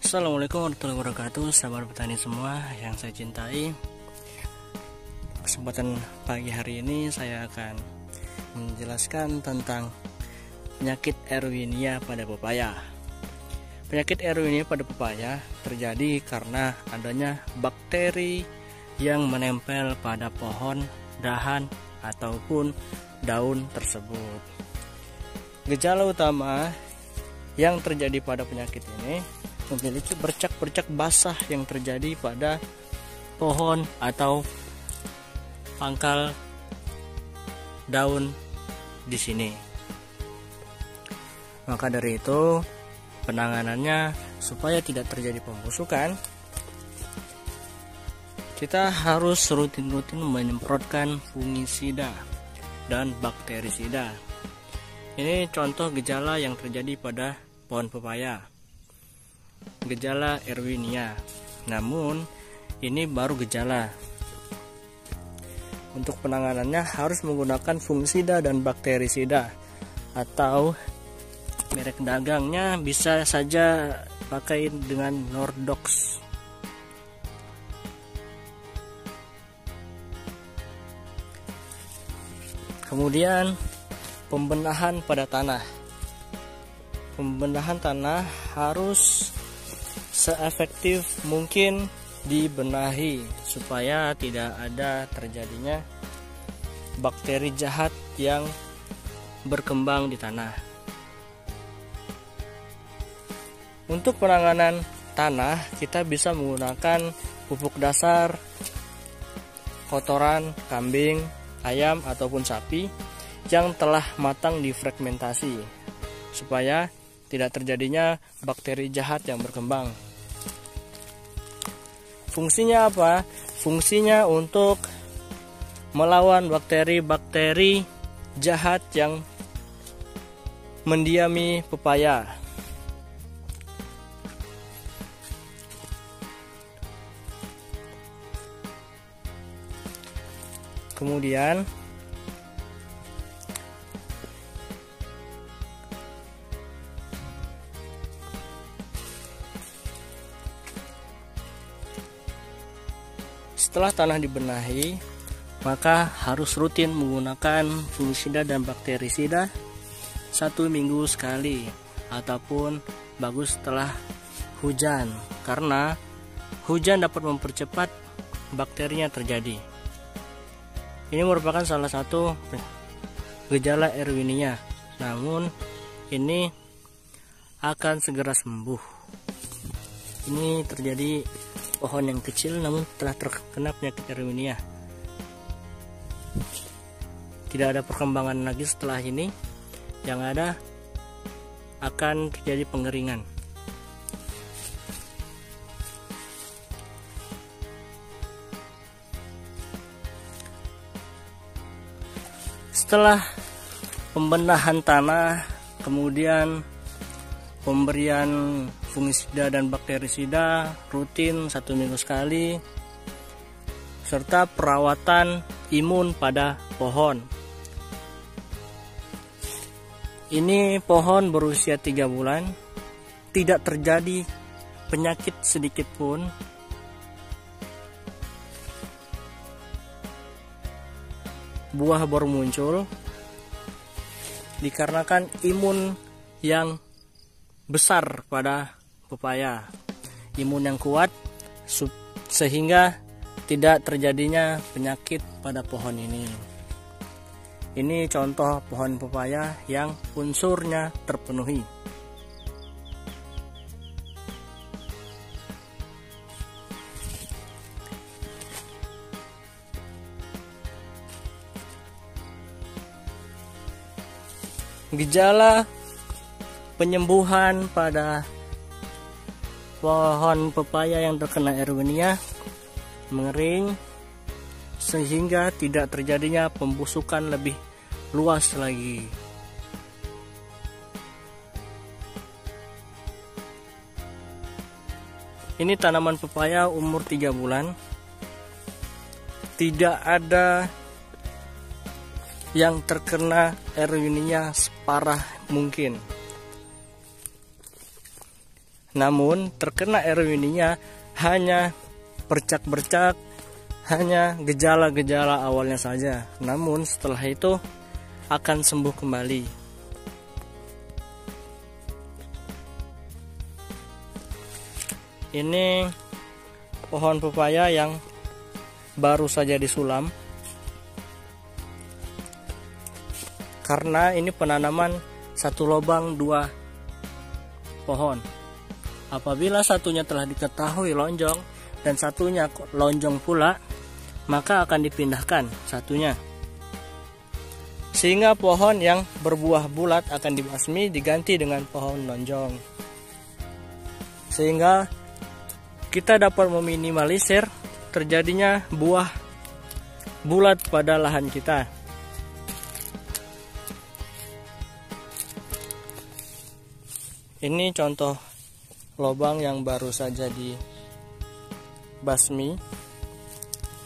Assalamualaikum warahmatullahi wabarakatuh, sahabat petani semua yang saya cintai. Kesempatan pagi hari ini saya akan menjelaskan tentang penyakit Erwinia pada pepaya. Penyakit Erwinia pada pepaya terjadi karena adanya bakteri yang menempel pada pohon, dahan, ataupun daun tersebut. Gejala utama yang terjadi pada penyakit ini memiliki bercak-bercak basah yang terjadi pada pohon atau pangkal daun di sini. Maka dari itu, penanganannya supaya tidak terjadi pembusukan, kita harus rutin-rutin menyemprotkan fungisida dan bakterisida. Ini contoh gejala yang terjadi pada pohon pepaya. Gejala Erwinia. Namun ini baru gejala. Untuk penanganannya harus menggunakan fungisida dan bakterisida, atau merek dagangnya bisa saja pakai dengan Nordox. Kemudian pembenahan pada tanah. Pembenahan tanah harus seefektif mungkin dibenahi supaya tidak ada terjadinya bakteri jahat yang berkembang di tanah. Untuk penanganan tanah, kita bisa menggunakan pupuk dasar kotoran kambing, ayam ataupun sapi yang telah matang difermentasi supaya tidak terjadinya bakteri jahat yang berkembang. Fungsinya apa? Fungsinya untuk melawan bakteri-bakteri jahat yang mendiami pepaya. Kemudian setelah tanah dibenahi, maka harus rutin menggunakan fungisida dan bakterisida 1 minggu sekali, ataupun bagus setelah hujan, karena hujan dapat mempercepat bakterinya terjadi. Ini merupakan salah satu gejala Erwinia, namun ini akan segera sembuh. Ini terjadi pohon yang kecil namun telah terkena penyakit Erwinia. Tidak ada perkembangan lagi setelah ini, yang ada akan terjadi pengeringan. Setelah pembenahan tanah, kemudian pemberian fungisida dan bakterisida rutin 1 minggu sekali, serta perawatan imun pada pohon. Ini pohon berusia 3 bulan, tidak terjadi penyakit sedikit pun. Buah baru muncul dikarenakan imun yang besar pada pepaya, imun yang kuat sehingga tidak terjadinya penyakit pada pohon ini. Ini contoh pohon pepaya yang unsurnya terpenuhi. Gejala penyembuhan pada pohon pepaya yang terkena Erwinia: mengering sehingga tidak terjadinya pembusukan lebih luas lagi. Ini tanaman pepaya umur 3 bulan, tidak ada yang terkena Erwinia separah mungkin. namun terkena air windinya hanya bercak-bercak, hanya gejala-gejala awalnya saja, namun setelah itu akan sembuh kembali. Ini pohon pepaya yang baru saja disulam, karena ini penanaman satu lubang 2 pohon. Apabila satunya telah diketahui lonjong dan satunya lonjong pula, maka akan dipindahkan satunya, sehingga pohon yang berbuah bulat akan dibasmi diganti dengan pohon lonjong, sehingga kita dapat meminimalisir terjadinya buah bulat pada lahan kita. Ini contoh lubang yang baru saja dibasmi,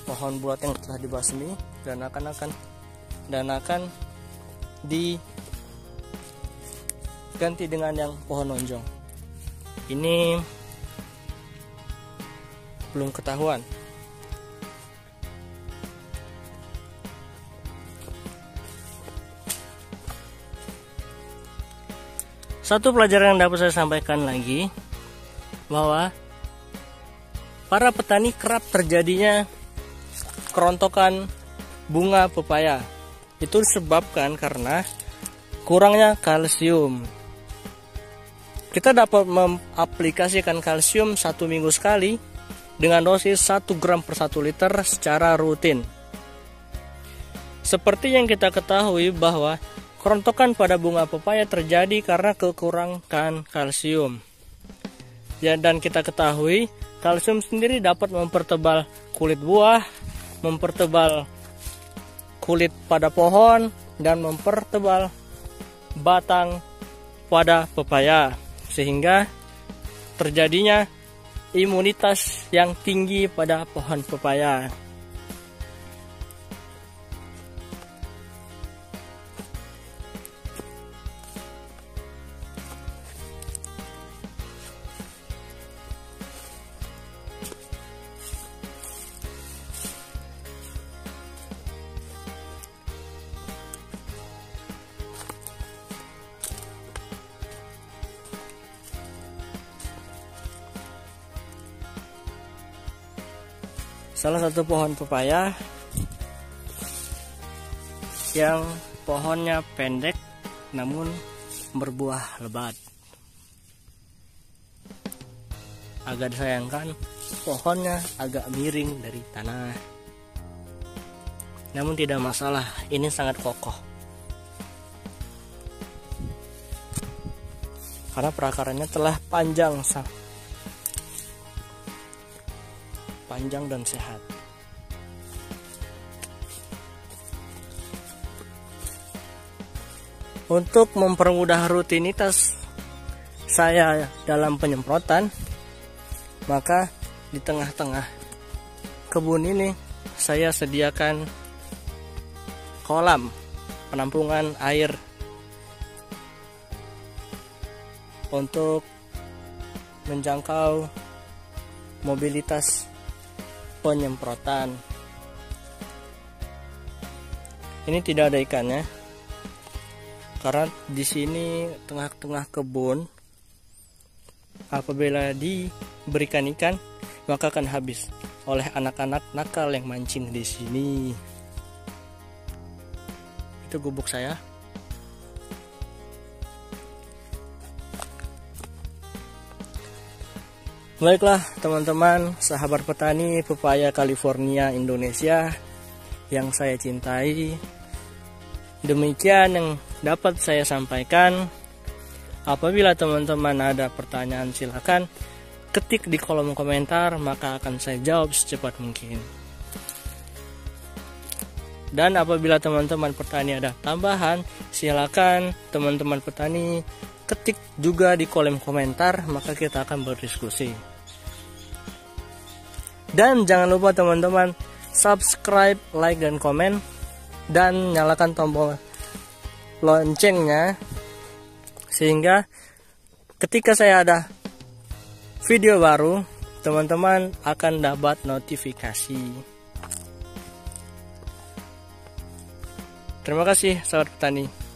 pohon bulat yang telah dibasmi dan akan diganti dengan yang pohon lonjong. Ini belum ketahuan. Satu pelajaran yang dapat saya sampaikan lagi, bahwa para petani kerap terjadinya kerontokan bunga pepaya. Itu disebabkan karena kurangnya kalsium. Kita dapat mengaplikasikan kalsium 1 minggu sekali dengan dosis 1 gram per 1 liter secara rutin. Seperti yang kita ketahui bahwa kerontokan pada bunga pepaya terjadi karena kekurangan kalsium. Ya, dan kita ketahui kalsium sendiri dapat mempertebal kulit buah, mempertebal kulit pada pohon, dan mempertebal batang pada pepaya, sehingga terjadinya imunitas yang tinggi pada pohon pepaya. Salah satu pohon pepaya yang pohonnya pendek namun berbuah lebat. Agak disayangkan, pohonnya agak miring dari tanah. Namun tidak masalah, ini sangat kokoh. Karena perakaranya telah panjang dan sehat. Untuk mempermudah rutinitas saya dalam penyemprotan, maka di tengah-tengah kebun ini saya sediakan kolam penampungan air untuk menjangkau mobilitas penyemprotan. Ini tidak ada ikannya, karena di sini tengah-tengah kebun, apabila diberikan ikan maka akan habis oleh anak-anak nakal yang mancing di sini. Itu gubuk saya. Baiklah teman-teman, sahabat petani pepaya California Indonesia yang saya cintai, demikian yang dapat saya sampaikan. Apabila teman-teman ada pertanyaan, silakan ketik di kolom komentar, maka akan saya jawab secepat mungkin. Dan apabila teman-teman petani ada tambahan, silakan teman-teman petani ketik juga di kolom komentar, maka kita akan berdiskusi. Dan jangan lupa teman-teman subscribe, like, dan komen, dan nyalakan tombol loncengnya, sehingga ketika saya ada video baru, teman-teman akan dapat notifikasi. Terima kasih sahabat petani.